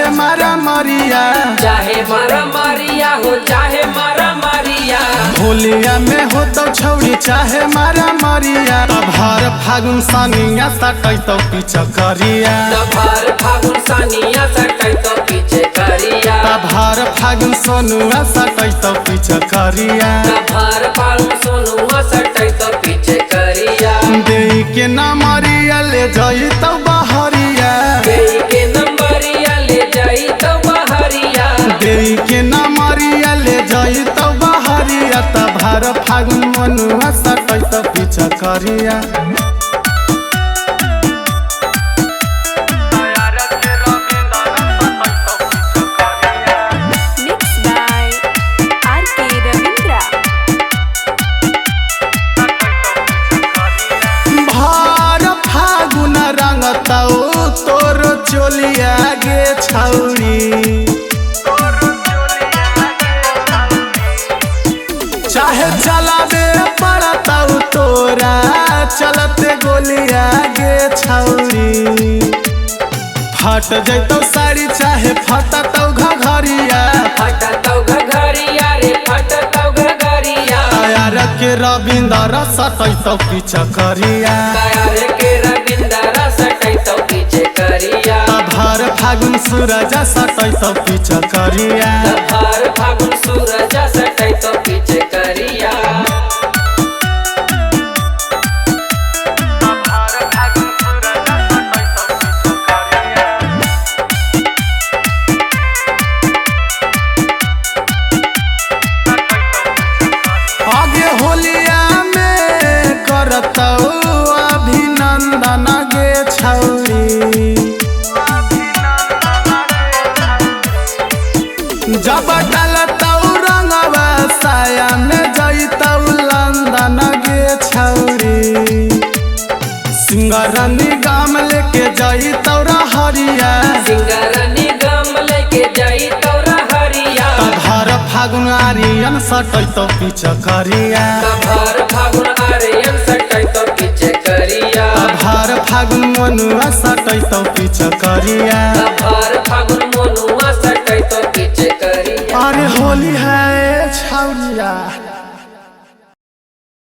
चाहे मारा मारिया, चाहे मारा मारिया हो चाहे मारा मारिया। होलिया में हो तो छौड़ी चाहे मारा मारिया। तभार फागुन सानिया सटै तो पीछे करिया, तभार फागुन सानिया सटै तो पीछे करिया। तभार फागुन सोनुआ सटै तो पीछे करिया, तभार फागुन सोनुआ सटै तो पीछे करिया। देई के ना मारिया ले जाई तो बहरिया, देई के नंबरिया ले जाई तो बहरिया। देई के ना मारिया ले जाई तो बहरिया। तभार फागुन मनुआ सटै तो पीछे करिया। तोर चोलिया गे छौरी, चाहे चलाबे पड़ता तोरा चलते गोलिया गे छौरी। फट जैतौ साड़ी चाहे फटतौ घघरिया, फटतौ घघरिया रे फटतौ घघरिया। यार के रविंदर सटै तो पीछे करिया, यार के रविंदर सटै तो पीछे करिया। तभार फागुन सूरज सटै तो पीछे करिया, तभार फागुन सूरज सटै तो पीछे करिया। आगे होलिया में करतौ अभिनंदन गे छौरी। जब डालतौ रंगवा साया में जैतौ लंदन गे छौरी। सिंगरनी गाम लेके जैतौ रहरिया, सिंगरनी गाम लेके जैतौ रहरिया। तभार फागुन आर्यन सटै तो पीछे करिया, तभार फागुन आर्यन सटै तो पीछे करिया। तभार फागुन मनुआ सटै तो पीछे करिया, तभार फागुन मनुआ सटै तो पीछे करिया। अरे होली है छौरिया।